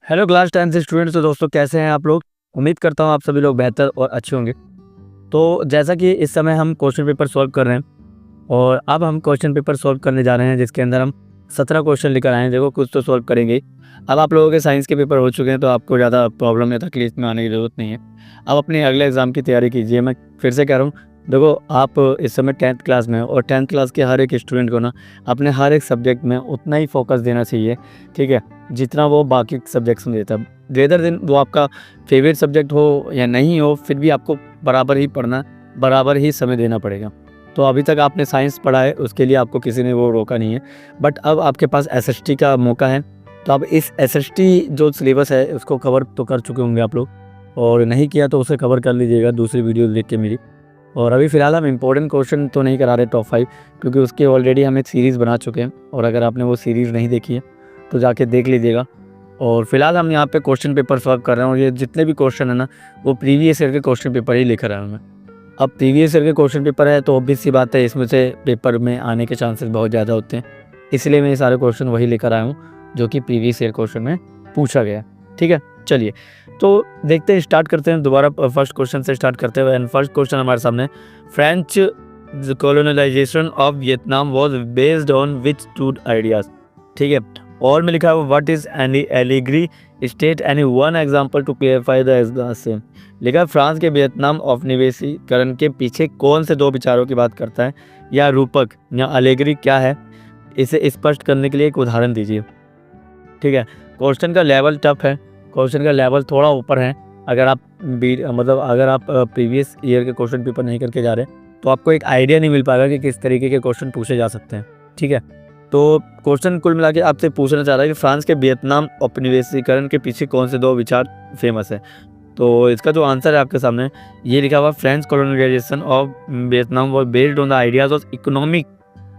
Hello class 10 से students. तो दोस्तों कैसे हैं आप लोग। उम्मीद करता हूं आप सभी लोग बेहतर और अच्छे होंगे। तो जैसा कि इस समय हम क्वेश्चन पेपर सॉल्व कर रहे हैं और अब हम क्वेश्चन पेपर सॉल्व करने जा रहे हैं जिसके अंदर हम 17 क्वेश्चन लेकर आए हैं। देखो कुछ तो सॉल्व करेंगे ही। अब आप लोगों के साइंस के पेपर हो चुके हैं तो आपको ज़्यादा प्रॉब्लम या तकलीफ में आने की ज़रूरत नहीं है। अब अपने अगले एग्ज़ाम की तैयारी कीजिए। मैं फिर से कह रहा हूँ, देखो आप इस समय 10th क्लास में हो और 10th क्लास के हर एक स्टूडेंट को ना अपने हर एक सब्जेक्ट में उतना ही फोकस देना चाहिए, ठीक है, जितना वो बाकी सब्जेक्ट्स में देता है। रेदर दिन वो आपका फेवरेट सब्जेक्ट हो या नहीं हो, फिर भी आपको बराबर ही पढ़ना, बराबर ही समय देना पड़ेगा। तो अभी तक आपने साइंस पढ़ा है, उसके लिए आपको किसी ने वो रोका नहीं है, बट अब आपके पास एसएसटी का मौका है। तो अब इस एसएसटी जो सिलेबस है उसको कवर तो कर चुके होंगे आप लोग, और नहीं किया तो उसे कवर कर लीजिएगा दूसरी वीडियो देख के मेरी। और अभी फ़िलहाल हम इंपॉर्टेंट क्वेश्चन तो नहीं करा रहे टॉप 5, क्योंकि उसके ऑलरेडी हम एक सीरीज़ बना चुके हैं, और अगर आपने वो सीरीज़ नहीं देखी है तो जाके देख लीजिएगा। और फिलहाल हम यहाँ पे क्वेश्चन पेपर सॉल्व कर रहे हैं, और ये जितने भी क्वेश्चन है ना वो प्रीवियस ईयर के क्वेश्चन पेपर ही लेकर आया हूँ मैं। अब प्रीवियस ईयर के क्वेश्चन पेपर है तो ऑब्वियस सी बात है इसमें से पेपर में आने के चांसेस बहुत ज़्यादा होते हैं, इसलिए मैं ये सारे क्वेश्चन वही लेकर आया हूँ जो कि प्रीवियस ईयर क्वेश्चन में पूछा गया। ठीक है, चलिए तो देखते हैं, स्टार्ट करते हैं दोबारा फर्स्ट क्वेश्चन से स्टार्ट करते हुए। एंड फर्स्ट क्वेश्चन हमारे सामने, French colonisation of Vietnam was based on which two ideas. ठीक है, और में लिखा है what is any allegory, state any one example to clarify the same. लिखा है फ्रांस के वियतनाम औपनिवेशीकरण के पीछे कौन से दो विचारों की बात करता है, या रूपक या एलिग्री क्या है, इसे स्पष्ट करने के लिए एक उदाहरण दीजिए। ठीक है, क्वेश्चन का लेवल टफ है, क्वेश्चन का लेवल थोड़ा ऊपर है। अगर आप अगर आप प्रीवियस ईयर के क्वेश्चन पेपर नहीं करके जा रहे तो आपको एक आइडिया नहीं मिल पाएगा कि किस तरीके के क्वेश्चन पूछे जा सकते हैं। ठीक है, तो क्वेश्चन कुल मिला के आपसे पूछना चाह रहा है कि फ्रांस के वियतनाम औपनिवेशीकरण के पीछे कौन से दो विचार फेमस है। तो इसका जो आंसर है आपके सामने ये लिखा हुआ, French colonisation of Vietnam was based on the ideas of economic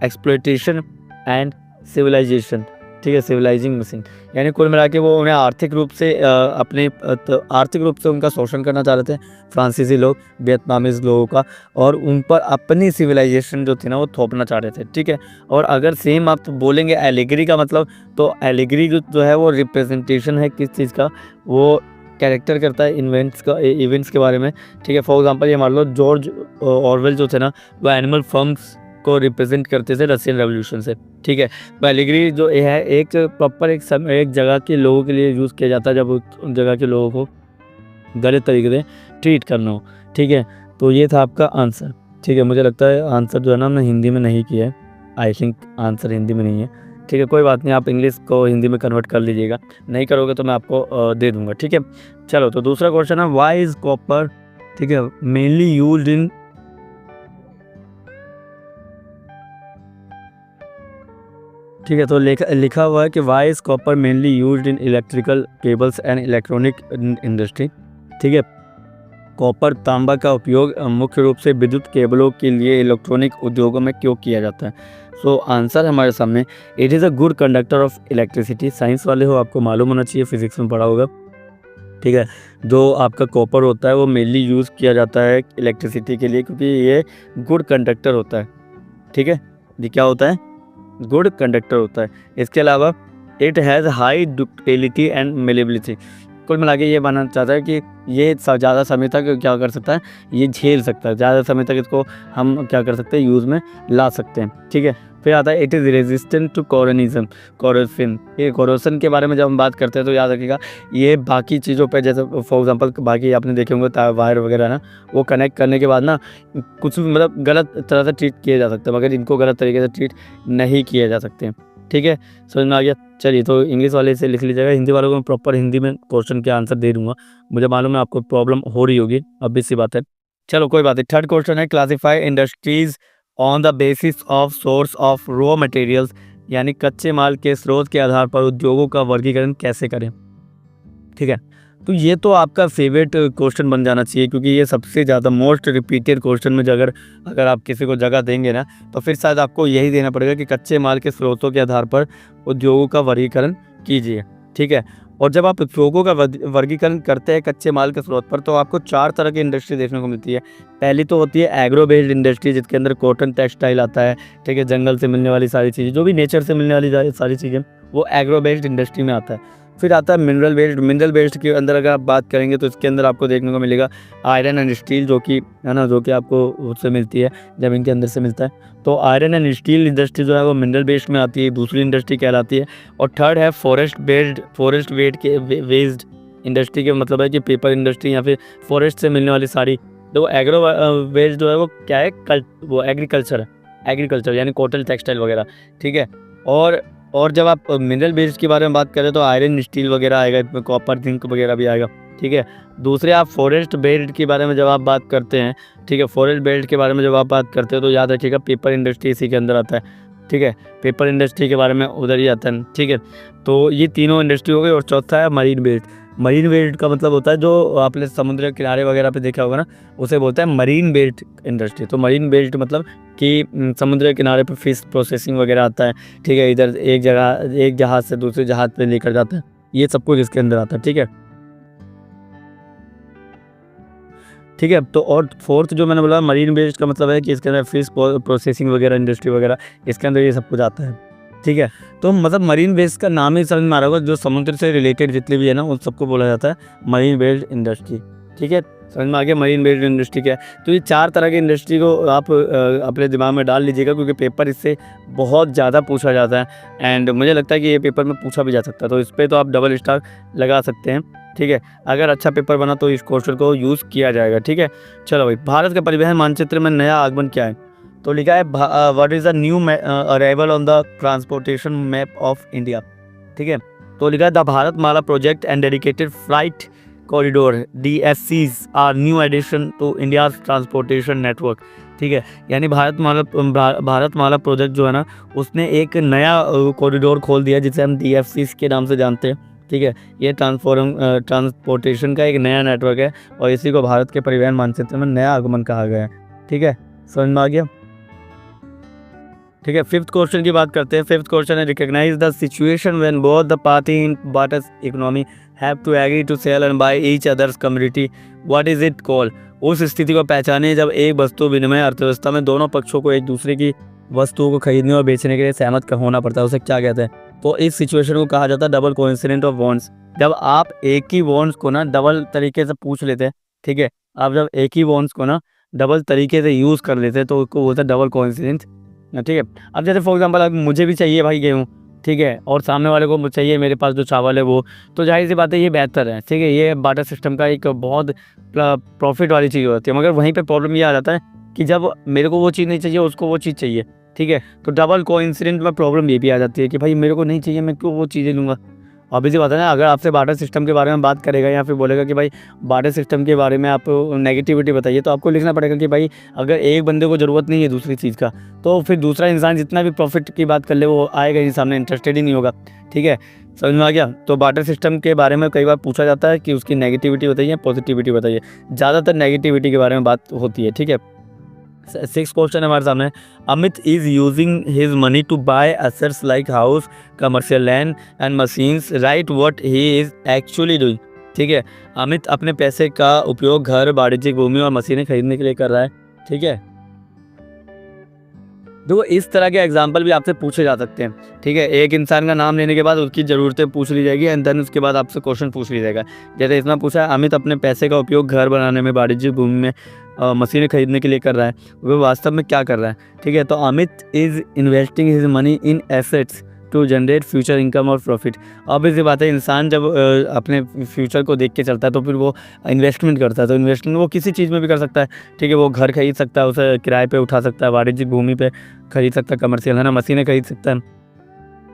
exploitation and civilisation. ठीक है, सिविलाइजिंग मशीन, यानी कुल मिला के वो उन्हें आर्थिक रूप से आर्थिक रूप से उनका शोषण करना चाह रहे थे फ्रांसीसी लोग वियतनामीज लोगों का, और उन पर अपनी सिविलाइजेशन जो थी ना वो थोपना चाह रहे थे। ठीक है, और अगर सेम आप तो बोलेंगे एलिगरी का मतलब, तो एलिगरी जो है वो रिप्रेजेंटेशन है किस चीज़ का, वो कैरेक्टर करता है इवेंट्स के बारे में। ठीक है, फॉर एग्जांपल ये मान लो जॉर्ज ऑरवेल जो थे ना वो एनिमल फर्म्स को रिप्रेजेंट करते थे रशियन रेवोल्यूशन से। ठीक है, एलिगरी जो है एक प्रॉपर एक जगह के लोगों के लिए यूज़ किया जाता है जब उन जगह के लोगों को गलत तरीके से ट्रीट करना हो। ठीक है, तो ये था आपका आंसर। ठीक है, मुझे लगता है आंसर जो है ना हमने हिंदी में नहीं किया है, आई थिंक आंसर हिंदी में नहीं है। ठीक है, कोई बात नहीं, आप इंग्लिश को हिंदी में कन्वर्ट कर लीजिएगा, नहीं करोगे तो मैं आपको दे दूंगा। ठीक है, चलो तो दूसरा क्वेश्चन है, वाई इज कॉपर, ठीक है, मेनली यूज्ड इन, ठीक है, तो लिखा हुआ है कि why is copper mainly used in electrical cables and electronic industry. ठीक है, कॉपर तांबा का उपयोग मुख्य रूप से विद्युत केबलों के लिए इलेक्ट्रॉनिक उद्योगों में क्यों किया जाता है। सो आंसर हमारे सामने, it is a good conductor of electricity. Science वाले हो, आपको मालूम होना चाहिए, फिजिक्स में पढ़ा होगा। ठीक है, जो आपका कॉपर होता है वो मेनली यूज़ किया जाता है इलेक्ट्रिसिटी के लिए, क्योंकि ये गुड कंडक्टर होता है। ठीक है, ये क्या होता है, गुड कंडक्टर होता है। इसके अलावा it has high ductility and malleability. कुल मिला के ये मानना चाहता है कि ये ज़्यादा समय तक क्या कर सकता है, ये झेल सकता है, ज़्यादा समय तक इसको हम क्या कर सकते हैं, यूज़ में ला सकते हैं। ठीक है, फिर आता है इट इज़ रेजिस्टेंट टू कोरोसिन। ये कोरोसन के बारे में जब हम बात करते हैं तो याद रखिएगा, ये बाकी चीज़ों पे जैसे फॉर एग्जांपल बाकी आपने देखे होंगे वायर वगैरह ना, वो कनेक्ट करने के बाद ना कुछ गलत तरह से ट्रीट किए जा सकते हैं, मगर इनको गलत तरीके से ट्रीट नहीं किए जा सकते हैं। ठीक है, समझ में आ गया। चलिए तो इंग्लिश वाले से लिख लीजिएगा, हिंदी वालों को मैं प्रॉपर हिंदी में क्वेश्चन के आंसर दे दूंगा। मुझे मालूम है आपको प्रॉब्लम हो रही होगी, अब सी बात है। चलो कोई बात नहीं। थर्ड क्वेश्चन है, classify industries on the basis of source of raw materials, यानी कच्चे माल के स्रोत के आधार पर उद्योगों का वर्गीकरण कैसे करें। ठीक है, तो ये तो आपका फेवरेट क्वेश्चन बन जाना चाहिए, क्योंकि ये सबसे ज़्यादा मोस्ट रिपीटेड क्वेश्चन में अगर आप किसी को जगह देंगे ना तो फिर शायद आपको यही देना पड़ेगा कि कच्चे माल के स्रोतों के आधार पर उद्योगों का वर्गीकरण कीजिए। ठीक है, और जब आप उद्योगों का वर्गीकरण करते हैं कच्चे माल के स्रोत पर, तो आपको 4 तरह की इंडस्ट्री देखने को मिलती है। पहली तो होती है एग्रो बेस्ड इंडस्ट्री, जिसके अंदर कॉटन टेक्सटाइल आता है। ठीक है, जंगल से मिलने वाली सारी चीज़ें, जो भी नेचर से मिलने वाली सारी चीज़ें, वो एग्रो बेस्ड इंडस्ट्री में आता है। फिर आता है मिनरल वेस्ट। मिनरल वेस्ट के अंदर अगर आप बात करेंगे तो इसके अंदर आपको देखने को मिलेगा आयरन एंड स्टील, जो कि है ना, जो कि आपको उससे मिलती है, ज़मीन के अंदर से मिलता है। तो आयरन एंड स्टील इंडस्ट्री जो है वो मिनरल वेस्ट में आती है, दूसरी इंडस्ट्री कहलाती है। और थर्ड है फॉरेस्ट वेस्ट इंडस्ट्री, के मतलब है कि पेपर इंडस्ट्री या फिर फॉरेस्ट से मिलने वाली सारी। तो एग्रो वेस्ट जो है वो क्या है, वो एग्रीकल्चर है, एग्रीकल्चर यानी कॉटन टेक्सटाइल वगैरह, ठीक है। और जब आप मिनरल वेस्ट के बारे में बात करें तो आयरन स्टील वगैरह आएगा, इसमें कॉपर जिंक वगैरह भी आएगा, ठीक है। दूसरे आप फॉरेस्ट बेल्ट के बारे में जब आप बात करते हैं, ठीक है, फॉरेस्ट बेल्ट के बारे में जब आप बात करते हो तो याद रखिएगा पेपर इंडस्ट्री इसी के अंदर आता है, ठीक है। पेपर इंडस्ट्री के बारे में उधर ही आता है, ठीक है। तो ये तीनों इंडस्ट्री हो गई। और चौथा है मरीन बेल्ट। मरीन बेल्ट का मतलब होता है जो आपने समुद्र के किनारे वगैरह पे देखा होगा ना, उसे बोलते हैं मरीन बेल्ट इंडस्ट्री। तो मरीन बेल्ट मतलब कि समुद्र के किनारे पे फिश प्रोसेसिंग वगैरह आता है, ठीक है, इधर एक जहाज़ से दूसरे जहाज़ पे लेकर जाता है, ये सब कुछ इसके अंदर आता है, ठीक है, ठीक है। तो और फोर्थ जो मैंने बोला मरीन बेल्ट का मतलब है कि इसके अंदर फिश प्रोसेसिंग वगैरह इंडस्ट्री वगैरह, इसके अंदर ये सब कुछ आता है, ठीक है। तो मतलब मरीन बेल्ट का नाम ही समझ में आ रहा होगा, जो समुद्र से रिलेटेड जितने भी है ना उन सबको बोला जाता है मरीन बेल्ट इंडस्ट्री, ठीक है। समझ में आ गया मरीन बेल्ट इंडस्ट्री क्या है। तो ये 4 तरह की इंडस्ट्री को आप अपने दिमाग में डाल लीजिएगा, क्योंकि पेपर इससे बहुत ज़्यादा पूछा जाता है एंड मुझे लगता है कि ये पेपर में पूछा भी जा सकता है। तो इस पर तो आप डबल स्टार लगा सकते हैं, ठीक है। अगर अच्छा पेपर बना तो इस क्वेश्चन को यूज़ किया जाएगा, ठीक है। चलो भाई, भारत के परिवहन मानचित्र में नया आगमन क्या है? तो लिखा है what is the new arrival on the transportation map of India, ठीक है। तो लिखा है the Bharat Mala project and dedicated flight corridor DFCs are new addition to India transportation network, ठीक है। यानी भारत माला प्रोजेक्ट जो है ना, उसने एक नया कॉरिडोर खोल दिया जिसे हम DFCs के नाम से जानते हैं, ठीक है। ये ट्रांसपोर्टेशन का एक नया नेटवर्क है और इसी को भारत के परिवहन मानचित्र में नया आगमन कहा गया है, ठीक है। समझ में आ गया, ठीक है। फिफ्थ क्वेश्चन की बात करते हैं। फिफ्थ क्वेश्चन है recognise the situation when both the party in barter economy have to agree to sell and buy each others community, what is it called? उस स्थिति को पहचाने जब एक वस्तु विनिमय अर्थव्यवस्था में दोनों पक्षों को एक दूसरे की वस्तुओं को खरीदने और बेचने के लिए सहमत होना पड़ता है, उसे क्या कहते हैं? तो इस सिचुएशन को कहा जाता है डबल कोइंसिडेंट ऑफ बॉन्ड्स। जब आप एक ही बॉन्ड्स को ना डबल तरीके से पूछ लेते हैं, ठीक है, आप जब एक ही बॉन्ड्स को ना डबल तरीके से यूज़ कर लेते हैं तो उसको बोलते हैं डबल कोइंसिडेंट, ठीक है। अब जैसे फॉर एग्जांपल अगर मुझे भी चाहिए भाई गेहूँ, ठीक है, और सामने वाले को चाहिए मेरे पास जो चावल है वो, तो जाहिर सी बात है ये बेहतर है, ठीक है। ये बार्टर सिस्टम का एक बहुत प्रॉफिट वाली चीज़ होती है। मगर वहीं पे प्रॉब्लम ये आ जाता है कि जब मेरे को वो चीज़ नहीं चाहिए, उसको वो चीज़ चाहिए, ठीक है, तो डबल कोइंसिडेंट में प्रॉब्लम ये भी आ जाती है कि भाई मेरे को नहीं चाहिए, मैं क्यों वो चीज़ें लूँगा। ऑब्वियसली बात है ना, अगर आपसे बार्टर सिस्टम के बारे में बात करेगा या फिर बोलेगा कि भाई बार्टर सिस्टम के बारे में आप नेगेटिविटी बताइए, तो आपको लिखना पड़ेगा कि भाई अगर एक बंदे को ज़रूरत नहीं है दूसरी चीज़ का, तो फिर दूसरा इंसान जितना भी प्रॉफिट की बात कर ले वो आएगा ही सामने, इंटरेस्टेड ही नहीं होगा, ठीक है। समझ में आ गया? तो बार्टर सिस्टम के बारे में कई बार पूछा जाता है कि उसकी नेगेटिविटी बताइए, पॉजिटिविटी बताइए। ज़्यादातर नेगेटिविटी के बारे में बात होती है, ठीक है। 6 क्वेश्चन है हमारे सामने। Amit is using his money to buy assets like house, commercial land and machines, right what he is actually doing, ठीक है। अमित अपने पैसे का उपयोग घर, वाणिज्यिक भूमि और मशीनें खरीदने के लिए कर रहा है, ठीक है। देखो इस तरह के एग्जाम्पल भी आपसे पूछे जा सकते हैं, ठीक है। एक इंसान का नाम लेने के बाद उसकी ज़रूरतें पूछ ली जाएगी एंड देन उसके बाद आपसे क्वेश्चन पूछ लिया जाएगा। जैसे इसमें पूछा है अमित अपने पैसे का उपयोग घर बनाने में, वाणिज्यिक भूमि में मशीनें खरीदने के लिए कर रहा है, वो वास्तव में क्या कर रहा है, ठीक है। तो Amit is investing his money in assets to generate future income और प्रॉफिट। अब इसी बात है, इंसान जब अपने फ्यूचर को देख के चलता है तो फिर वो इन्वेस्टमेंट करता है। तो इन्वेस्टमेंट वो किसी चीज़ में भी कर सकता है, ठीक है। वो घर खरीद सकता है, उसे किराए पे उठा सकता है, वाणिज्यिक भूमि पे खरीद सकता है, कमर्शियल है ना, मशीनें खरीद सकता है,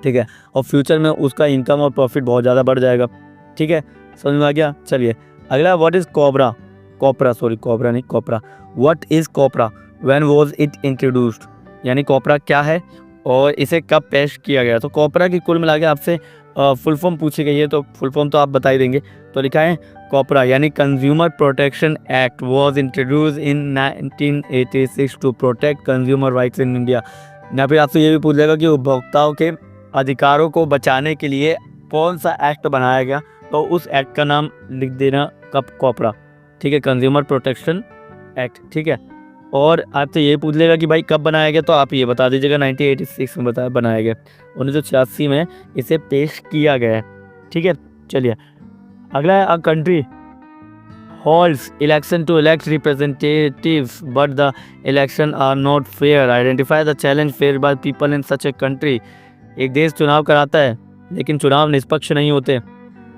ठीक है। और फ्यूचर में उसका इनकम और प्रॉफिट बहुत ज़्यादा बढ़ जाएगा, ठीक है। समझ में आ गया? चलिए अगला, व्हाट इज़ कोबरा, कोबरा नहीं, copra. What is copra, when was it introduced, यानी कोपरा क्या है और इसे कब पेश किया गया। तो कोपरा की कुल मिला के आपसे फुल फॉर्म पूछी गई है, तो फुल फॉर्म तो आप बता ही देंगे। तो लिखा है कोपरा यानी consumer protection act was introduce in 1986 to protect consumer rights in India. या फिर आपसे ये भी पूछ लेगा कि उपभोक्ताओं के अधिकारों को बचाने के लिए कौन सा एक्ट बनाया गया, तो उस एक्ट का नाम लिख देना कोपरा, ठीक है, कंज्यूमर प्रोटेक्शन एक्ट, ठीक है। और आपसे ये पूछ लेगा कि भाई कब बनाया गया, तो आप ये बता दीजिएगा 1986 में बनाया गया, 1986 में इसे पेश किया गया है, ठीक है। चलिए अगला है, a country holds election to elect representatives but the election are not fair. Identify the challenge faced by people in such a country. एक देश चुनाव कराता है लेकिन चुनाव निष्पक्ष नहीं होते,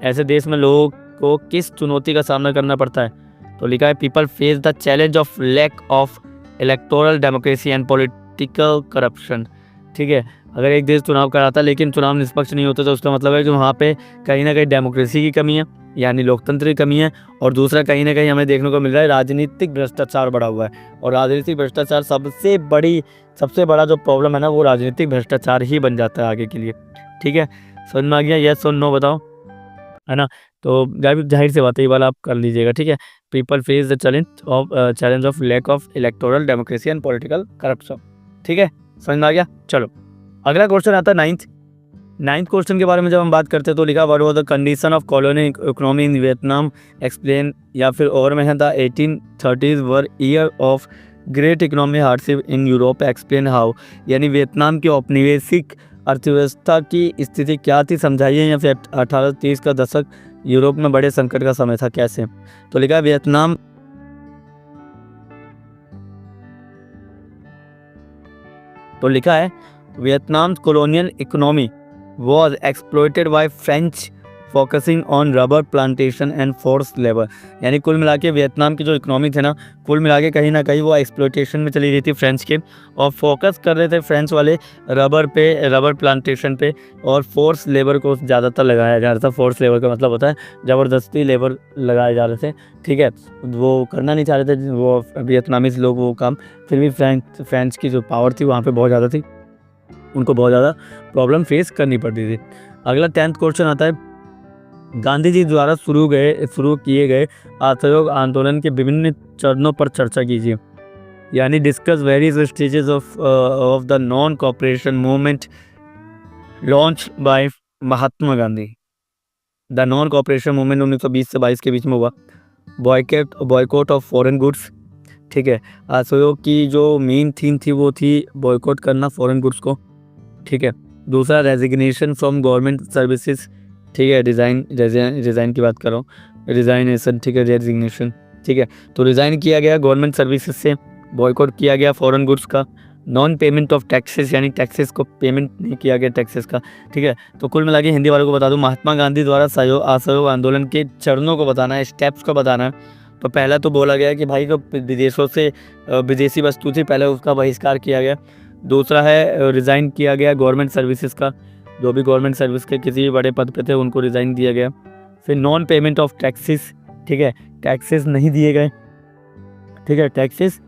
ऐसे देश में लोगों को किस चुनौती का सामना करना पड़ता है? तो लिखा है people face the challenge of lack of electoral democracy and political corruption. ठीक है, अगर एक देश चुनाव कराता है लेकिन चुनाव निष्पक्ष नहीं होते तो उसका मतलब है कि वहाँ पे कहीं ना कहीं डेमोक्रेसी की कमी है, यानी लोकतंत्र की कमी है, और दूसरा कहीं ना कहीं हमें देखने को मिल रहा है राजनीतिक भ्रष्टाचार बढ़ा हुआ है। और राजनीतिक भ्रष्टाचार सबसे बड़ा जो प्रॉब्लम है ना, वो राजनीतिक भ्रष्टाचार ही बन जाता है आगे के लिए। ठीक है, समझ में आ गया? यस और नो बताओ, है ना? तो जाहिर सी बात है, ये वाला आप कर लीजिएगा। ठीक है, people face the challenge of lack of electoral democracy and political corruption. ठीक है, समझ में आ गया? चलो अगला क्वेश्चन आता है नाइन्थ क्वेश्चन के बारे में जब हम बात करते हैं तो लिखा what was the condition of colony economy in Vietnam explain, या फिर और में है the 1830s were year of great economy hardship in Europe explain how. यानी वियतनाम की औपनिवेशिक अर्थव्यवस्था की स्थिति क्या थी, समझाइए। या फिर 1830 का दशक यूरोप में बड़े संकट का समय था, कैसे? तो लिखा है Vietnam Vietnam's colonial economy was exploited by French focusing on rubber plantation and forced labor। यानी कुल मिला के वियतनाम की जो इकोनॉमी थी ना, कुल मिला के कहीं ना कहीं वो एक्सप्लोइटेशन में चली गई थी फ्रेंच के, और फोकस कर रहे थे फ्रेंच वाले रबर प्लांटेशन पे, और फोर्स लेबर को ज़्यादातर लगाया जा रहा था। फोर्स लेबर का मतलब होता है ज़बरदस्ती लेबर लगाए जा रहे थे। ठीक है, वो करना नहीं चाह रहे थे वो वियतनामीज लोग वो काम, फिर भी फ्रेंच की जो पावर थी वहाँ पर बहुत ज़्यादा थी, उनको बहुत ज़्यादा प्रॉब्लम फेस करनी पड़ती थी। अगला 10th क्वेश्चन आता है, गांधी जी द्वारा शुरू किए गए असहयोग आंदोलन के विभिन्न चरणों पर चर्चा कीजिए। यानी discuss various stages of the non cooperation movement launch by Mahatma Gandhi. The non cooperation movement 1920 से 22 के बीच में हुआ। Boycott of foreign goods. ठीक है, असहयोग की जो मेन थीम थी वो थी बॉयकॉट करना फॉरेन गुड्स को। ठीक है, दूसरा रेजिग्नेशन फ्रॉम गवर्नमेंट सर्विसेज। ठीक है, रिज़ाइन की बात कर रहा हूँ, रिज़ाइनेशन। ठीक है, रेजिग्नेशन। ठीक है, तो रिज़ाइन किया गया गवर्नमेंट सर्विसेज से, बॉयकॉट किया गया फॉरेन गुड्स का, नॉन पेमेंट ऑफ टैक्सेस, यानी टैक्सेस को पेमेंट नहीं किया गया टैक्सेस का। ठीक है, तो कुल मिला के हिंदी वालों को बता दूँ, महात्मा गांधी द्वारा असहयोग आंदोलन के चरणों को बताना है, स्टेप्स को बताना है। तो पहला तो बोला गया कि भाई जो विदेशों से विदेशी वस्तु थी पहले उसका बहिष्कार किया गया। दूसरा है रिज़ाइन किया गया गवर्नमेंट सर्विसेज का, जो भी गवर्नमेंट सर्विस के किसी भी बड़े पद पे थे उनको रिज़ाइन दिया गया। फिर नॉन पेमेंट ऑफ टैक्सेस। ठीक है, टैक्सेस नहीं दिए गए। ठीक है, टैक्सेस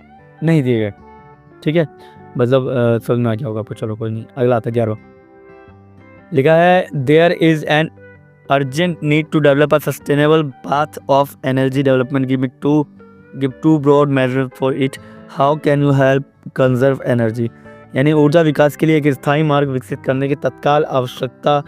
नहीं दिए गए। ठीक है, मतलब समझ में आ गया होगा आपको। चलो कोई नहीं, अगला आता है 11वां। लिखा है there is an urgent need to develop a sustainable path of energy development. Give two broad measures for it. How can you help conserve energy? यानी ऊर्जा विकास के लिए एक स्थायी मार्ग विकसित करने की तत्काल आवश्यकता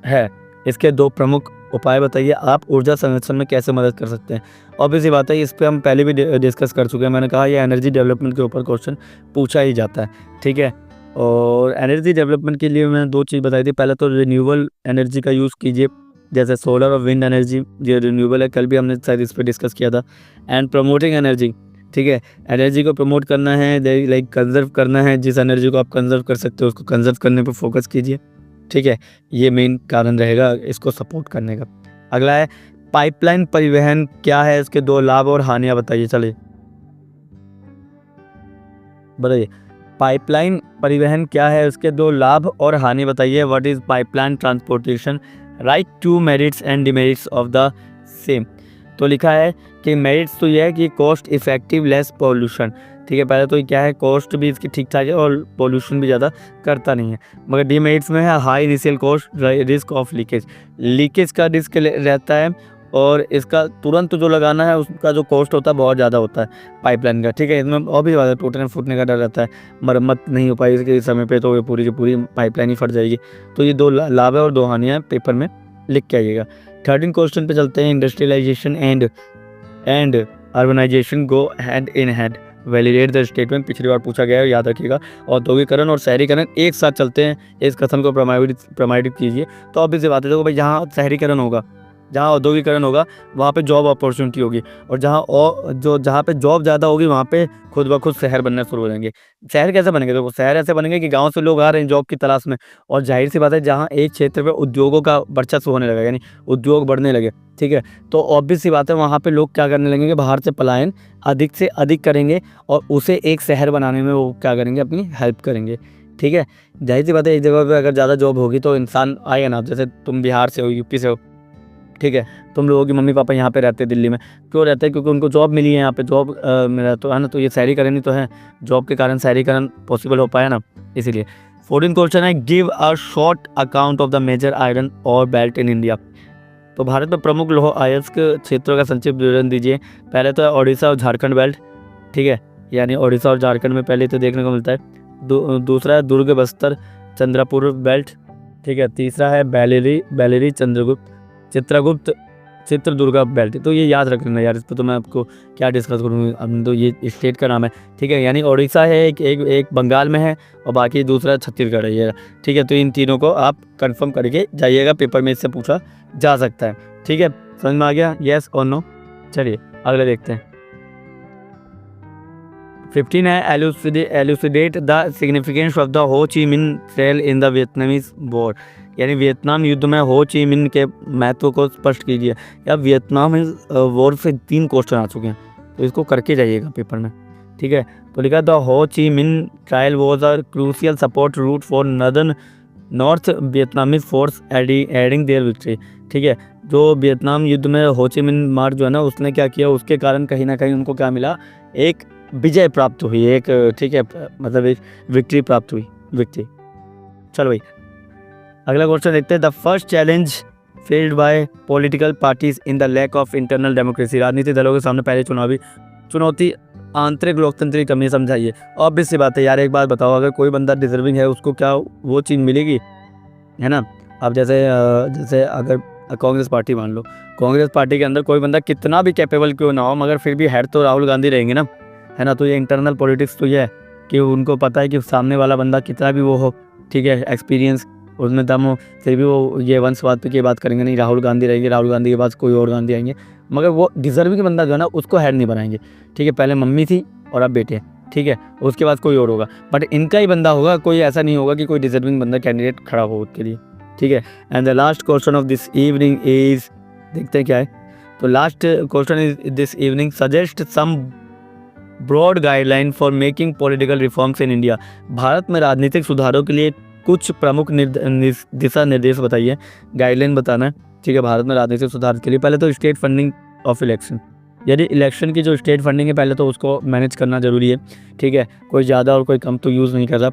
है। इसके दो प्रमुख उपाय बताइए। आप ऊर्जा संरक्षण में कैसे मदद कर सकते हैं? ऑब्वियसली बात है, इस पर हम पहले भी डिस्कस कर चुके हैं। मैंने कहा ये एनर्जी डेवलपमेंट के ऊपर क्वेश्चन पूछा ही जाता है। ठीक है, और एनर्जी डेवलपमेंट के लिए मैंने दो चीज़ बताई थी। पहले तो रिन्यूएबल एनर्जी का यूज़ कीजिए, जैसे सोलर और विंड एनर्जी, जो रिन्यूएबल है, कल भी हमने शायद इस पर डिस्कस किया था। And promoting energy. ठीक है, एनर्जी को प्रमोट करना है, लाइक कंजर्व करना है। जिस एनर्जी को आप कंजर्व कर सकते हो उसको कंजर्व करने पर फोकस कीजिए। ठीक है, ये मेन कारण रहेगा इसको सपोर्ट करने का। अगला है पाइपलाइन परिवहन क्या है, इसके दो लाभ और हानियाँ बताइए। चलिए बताइए, पाइपलाइन परिवहन क्या है, उसके दो लाभ और हानि बताइए। What is pipeline transportation, write two merits and demerits of the same. तो लिखा है कि मेरिट्स तो ये है कि कॉस्ट इफेक्टिव, लेस पॉल्यूशन। ठीक है, पहले तो क्या है, कॉस्ट भी इसकी ठीक ठाक है और पॉल्यूशन भी ज़्यादा करता नहीं है। मगर डिमेरिट्स में है high initial cost, risk of leakage का रिस्क रहता है, और इसका तुरंत जो लगाना है उसका जो कॉस्ट होता है बहुत ज़्यादा होता है पाइपलाइन का। ठीक है, इसमें और भी ज़्यादा टूटने फूटने का डर रहता है, मरम्मत नहीं हो पाई इसके समय पे तो ये पूरी की पूरी पाइपलाइन ही फट जाएगी। तो ये दो लाभ है और दो हानियाँ पेपर में लिख के आइएगा। 13 क्वेश्चन पे चलते हैं। Industrialisation and urbanisation go hand in hand. Validate the statement, पिछली बार पूछा गया है, याद रखिएगा। औद्योगिकरण और शहरीकरण एक साथ चलते हैं, इस कथन को प्रमाणित कीजिए। तो अब इसे बात है, देखो भाई, जहाँ शहरीकरण होगा, जहाँ औद्योगिकरण होगा, वहाँ पे जॉब अपॉर्चुनिटी होगी, और जहाँ पे जॉब ज़्यादा होगी वहाँ पे खुद ब खुद शहर बनने शुरू हो जाएंगे। शहर कैसे बनेंगे? देखो, शहर ऐसे बनेंगे कि गांव से लोग आ रहे हैं जॉब की तलाश में, और जाहिर सी बात है, जहाँ एक क्षेत्र पे उद्योगों का वर्चस्व होने लगा, यानी उद्योग बढ़ने लगे, ठीक है, तो ऑब्वियस सी बात है, वहाँ पे लोग क्या करने लगेंगे, बाहर से पलायन अधिक से अधिक करेंगे, और उसे एक शहर बनाने में वो क्या करेंगे, अपनी हेल्प करेंगे, ठीक है। जाहिर सी बात है, एक जगह पे अगर ज़्यादा जॉब होगी तो इंसान आएगा ना। जैसे तुम बिहार से हो, यूपी से हो, ठीक है, तुम लोगों के मम्मी पापा यहाँ पे रहते हैं दिल्ली में, क्यों रहते हैं? क्योंकि उनको जॉब मिली है यहाँ पे, जॉब मिला तो है ना, तो ये शहरीकरण ही तो है, जॉब के कारण शहरीकरण पॉसिबल हो पाया ना, इसीलिए। 14 क्वेश्चन है, give a short account of the major iron ore belt in India. तो भारत में प्रमुख लौह अयस्क क्षेत्रों का संक्षिप्त विवरण दीजिए। पहले तो है ओडिशा और झारखंड बेल्ट, ठीक है, यानी ओडिशा और झारखंड में पहले तो देखने को मिलता है। दूसरा है दुर्ग बस्तर चंद्रपुर बेल्ट, ठीक है। तीसरा है बेलेरी चित्रगुप्त चित्रदुर्गा बेल्ट। तो ये याद रख लेना यार, इस पर तो मैं आपको क्या डिस्कस करूँगी, अब तो ये स्टेट का नाम है, ठीक है, यानी ओडिशा है एक बंगाल में है, और बाकी दूसरा छत्तीसगढ़ है ये, ठीक है। तो इन तीनों को आप कंफर्म करके जाइएगा, पेपर में इससे पूछा जा सकता है, ठीक है। समझ में आ गया, येस और नो? चलिए अगले देखते हैं। 15 है, elucidate the significance of the Ho Chi मिन trail in the Vietnamese war, यानी वियतनाम युद्ध में हो ची मिन के महत्व को स्पष्ट कीजिए। या वियतनाम वॉर से 3 क्वेश्चन आ चुके हैं, तो इसको करके जाइएगा पेपर में, ठीक है। तो लिखा the Ho Chi Minh trail was a crucial support route for North Vietnamese force aiding their victory, ठीक है। जो वियतनाम युद्ध में हो ची मिन मार्च जो है ना, उसने क्या किया, उसके कारण कहीं ना कहीं उनको क्या मिला, एक विजय प्राप्त हुई, एक, ठीक है, मतलब एक विक्ट्री प्राप्त हुई, विक्ट्री। चलो भाई अगला क्वेश्चन देखते हैं। The first challenge faced by political parties in the lack of internal democracy, राजनीतिक दलों के सामने पहले चुनौती आंतरिक लोकतंत्र की कमी समझाइए। ऑब्वियस सी बात है यार, एक बात बताओ, अगर कोई बंदा डिजर्विंग है उसको क्या वो चीज़ मिलेगी, है ना। अब जैसे अगर कांग्रेस पार्टी मान लो, कांग्रेस पार्टी के अंदर कोई बंदा कितना भी कैपेबल क्यों ना हो, मगर फिर भी हेड तो राहुल गांधी रहेंगे ना, है ना। तो ये इंटरनल पॉलिटिक्स तो ये है कि उनको पता है कि सामने वाला बंदा कितना भी वो हो, ठीक है, एक्सपीरियंस उसमें दम हो, फिर भी वो ये वंशवाद पे की बात करेंगे नहीं, राहुल गांधी रहेंगे, राहुल गांधी के पास कोई और गांधी आएंगे, मगर वो डिजर्विंग बंदा जो है ना उसको हेड नहीं बनाएंगे, ठीक है। पहले मम्मी थी और अब बेटे, ठीक है, उसके बाद कोई और होगा, बट इनका ही बंदा होगा, कोई ऐसा नहीं होगा कि कोई डिजर्विंग बंदा कैंडिडेट खड़ा हो उसके लिए, ठीक है। And the last question of this evening is, देखते हैं क्या है। तो last question is this evening, suggest some broad guideline for making political reforms in India. भारत में राजनीतिक सुधारों के लिए कुछ प्रमुख दिशा निर्देश बताइए, गाइडलाइन बताना है, ठीक है, भारत में राजनीतिक सुधार के लिए। पहले तो स्टेट फंडिंग ऑफ इलेक्शन, यदि इलेक्शन की जो स्टेट फंडिंग है पहले तो उसको मैनेज करना जरूरी है, ठीक है, कोई ज़्यादा और कोई कम तो यूज़ नहीं कर रहा,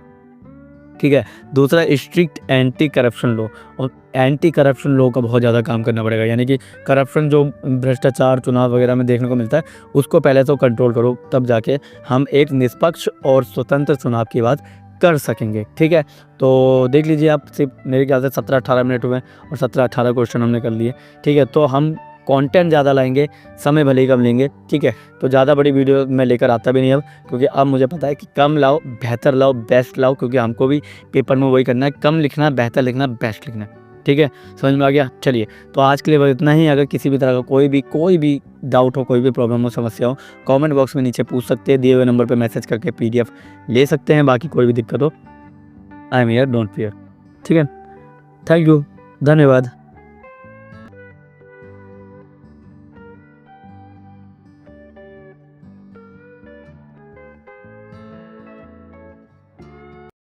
ठीक है। दूसरा स्ट्रिक्ट एंटी करप्शन लॉ, और एंटी करप्शन लॉ का बहुत ज़्यादा काम करना पड़ेगा, यानी कि करप्शन जो भ्रष्टाचार चुनाव वगैरह में देखने को मिलता है उसको पहले तो कंट्रोल करो, तब जाके हम एक निष्पक्ष और स्वतंत्र चुनाव की बात कर सकेंगे, ठीक है। तो देख लीजिए आप, सिर्फ मेरे ख्याल से 17-18 मिनट हुए और 17-18 क्वेश्चन हमने कर लिए, ठीक है। तो हम कंटेंट ज़्यादा लाएंगे, समय भले ही कम लेंगे, ठीक है। तो ज़्यादा बड़ी वीडियो मैं लेकर आता भी नहीं अब, क्योंकि अब मुझे पता है कि कम लाओ, बेहतर लाओ, बेस्ट लाओ, क्योंकि हमको भी पेपर में वही करना है, कम लिखना, बेहतर लिखना, बेस्ट लिखना, ठीक है। समझ में आ गया? चलिए, तो आज के लिए बस इतना ही। अगर किसी भी तरह का कोई भी डाउट हो, कोई भी प्रॉब्लम हो, समस्या हो, कमेंट बॉक्स में नीचे पूछ सकते हैं, दिए हुए नंबर पर मैसेज करके PDF ले सकते हैं। बाकी कोई भी दिक्कत हो, I am here, don't fear, ठीक है। थैंक यू, धन्यवाद।